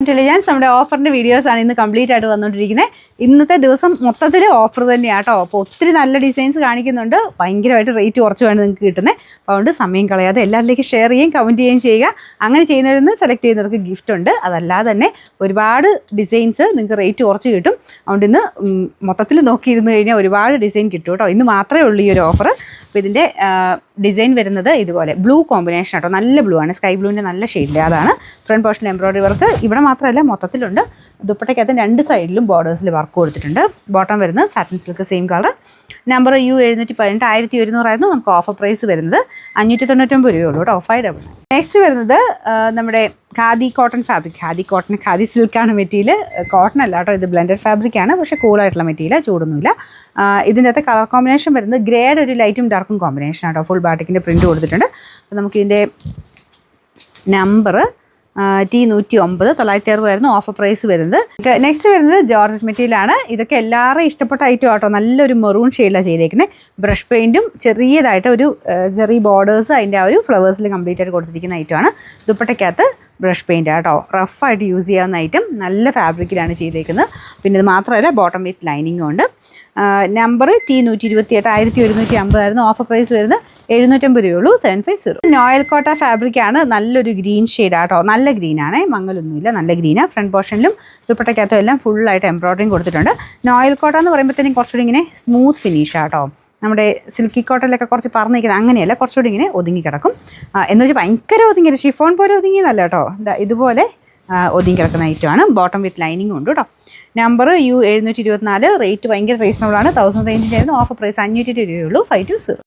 Intelligence. നമ്മുടെ ഓഫറിൻ്റെ വീഡിയോസാണ് ഇന്ന് കംപ്ലീറ്റ് ആയിട്ട് വന്നുകൊണ്ടിരിക്കുന്നത്. ഇന്നത്തെ ദിവസം മൊത്തത്തിൽ ഓഫർ തന്നെയാണ് കേട്ടോ. അപ്പോൾ ഒത്തിരി നല്ല ഡിസൈൻസ് കാണിക്കുന്നുണ്ട്. ഭയങ്കരമായിട്ട് റേറ്റ് കുറച്ച് വേണം നിങ്ങൾക്ക് കിട്ടുന്നത്. അപ്പോൾ അതുകൊണ്ട് സമയം കളയാതെ എല്ലാവരിലേക്ക് ഷെയർ ചെയ്യുകയും കമൻറ്റ് ചെയ്യുകയും ചെയ്യുക. അങ്ങനെ ചെയ്യുന്നവരിൽ നിന്ന് സെലക്ട് ചെയ്യുന്നവർക്ക് ഗിഫ്റ്റ് ഉണ്ട്. അതല്ലാതെ തന്നെ ഒരുപാട് ഡിസൈൻസ് നിങ്ങൾക്ക് റേറ്റ് കുറച്ച് കിട്ടും. അതുകൊണ്ട് ഇന്ന് മൊത്തത്തിൽ നോക്കിയിരുന്നു കഴിഞ്ഞാൽ ഒരുപാട് ഡിസൈൻ കിട്ടും കേട്ടോ. ഇന്ന് മാത്രമേ ഉള്ളൂ ഈ ഒരു ഓഫർ. അപ്പോൾ ഇതിൻ്റെ ഡിസൈൻ വരുന്നത് ഇതുപോലെ ബ്ലൂ കോമ്പിനേഷൻ കേട്ടോ. നല്ല ബ്ലൂ ആണ്, സ്കൈ ബ്ലൂവിൻ്റെ നല്ല ഷെയ്ഡിൽ. അതാണ് ഫ്രണ്ട് പോർഷൻ എംബ്രോയിഡറി വർക്ക്. ഇവിടെ മാത്രമല്ല മൊത്തത്തിലുണ്ട്. ദുപ്പട്ടയ്ക്കകത്ത് രണ്ട് സൈഡിലും ബോർഡേഴ്സിൽ വർക്ക് കൊടുത്തിട്ടുണ്ട്. ബോട്ടം വരുന്നത് satin silk same colour. Number U718 1100 നമുക്ക് ഓഫർ പ്രൈസ് വരുന്നത് 599 രൂപയുള്ളൂ കേട്ടോ. 599. നെക്സ്റ്റ് വരുന്നത് നമ്മുടെ ഖാദി കോട്ടൺ ഫാബ്രിക്. ഖാദി സിൽക്കാണ് മെറ്റീരിയൽ. കോട്ടൺ അല്ല കേട്ടോ, ഇത് ബ്ലെൻഡഡ് ഫാബ്രിക് ആണ്. പക്ഷേ കൂളായിട്ടുള്ള മെറ്റീരിയൽ, ചൂടൊന്നുമില്ല. ഇതിൻ്റെ അകത്ത് കളർ കോമ്പിനേഷൻ വരുന്നത് ഗ്രേഡ് ഒരു ലൈറ്റും ഡാർക്കും കോമ്പിനേഷൻ ആട്ടോ. ഫുൾ ബാട്ടിക്കിൻ്റെ പ്രിൻറ്റ് കൊടുത്തിട്ടുണ്ട്. അപ്പോൾ നമുക്കിതിൻ്റെ നമ്പർ T109 960 ഓഫർ പ്രൈസ് വരുന്നത്. നെക്സ്റ്റ് വരുന്നത് ജോർജറ്റ് മെറ്റീരിയലാണ്. ഇതൊക്കെ എല്ലാവരും ഇഷ്ടപ്പെട്ട ഐറ്റം ആട്ടോ. നല്ലൊരു മെറൂൺ ഷെയ്ഡിലാണ് ചെയ്തേക്കുന്നത്. ബ്രഷ് പെയിൻറ്റും ചെറിയതായിട്ട് ഒരു ചെറിയ ബോർഡേഴ്സ് അതിൻ്റെ ആ ഒരു ഫ്ലവേഴ്സിൽ കംപ്ലീറ്റ് ആയിട്ട് കൊടുത്തിരിക്കുന്ന ഐറ്റമാണ്. ദുപ്പട്ടയ്ക്കകത്ത് ബ്രഷ് പെയിൻറ്റ് കേട്ടോ. റഫായിട്ട് യൂസ് ചെയ്യാവുന്ന ഐറ്റം. നല്ല ഫാബ്രിക്കിലാണ് ചെയ്തേക്കുന്നത്. പിന്നെ ഇത് മാത്രമല്ല ബോട്ടം വിത്ത് ലൈനിങ്ങും ഉണ്ട്. നമ്പർ T128 1150 ഓഫർ പ്രൈസ് വരുന്നത് 750 രൂപയുള്ളൂ. 750. നോയൽ കോട്ട ഫാബ്രിക്കാണ്. നല്ലൊരു ഗ്രീൻ ഷെയ്ഡാട്ടോ. നല്ല ഗ്രീനാണ്, മങ്ങലൊന്നുമില്ല, നല്ല ഗ്രീനാണ്. ഫ്രണ്ട് പോർഷനിലും ദുപ്പട്ടയ്ക്കകത്തും എല്ലാം ഫുള്ളായിട്ട് എംബ്രോയിഡറിങ് കൊടുത്തിട്ടുണ്ട്. നോയൽ കോട്ട എന്ന് പറയുമ്പോഴത്തേനും കുറച്ചുകൂടി ഇങ്ങനെ സ്മൂത്ത് ഫിനിഷാട്ടോ. നമ്മുടെ സിൽക്കി കോട്ടണിലൊക്കെ കുറച്ച് പറഞ്ഞിരിക്കുന്നത് അങ്ങനെയല്ല, കുറച്ചുകൂടി ഇങ്ങനെ ഒതുങ്ങി കിടക്കും. എന്ന് വെച്ചാൽ ഭയങ്കര ഒതുങ്ങി, ഷിഫോൺ പോലെ ഒതുങ്ങിയതല്ല കേട്ടോ. ഇതുപോലെ ഒതുങ്ങി കിടക്കുന്ന ഐറ്റമാണ്. ബോട്ടം വിത്ത് ലൈനിങ്ങും ഉണ്ട് കേട്ടോ. Number U724. റേറ്റ് ഭയങ്കര റീസണബിളാണ്. 1000 റേഞ്ചിൻ്റെ ആയിരുന്നു. ഓഫർ പ്രൈസ് 500 രൂപയുള്ളൂ. 520.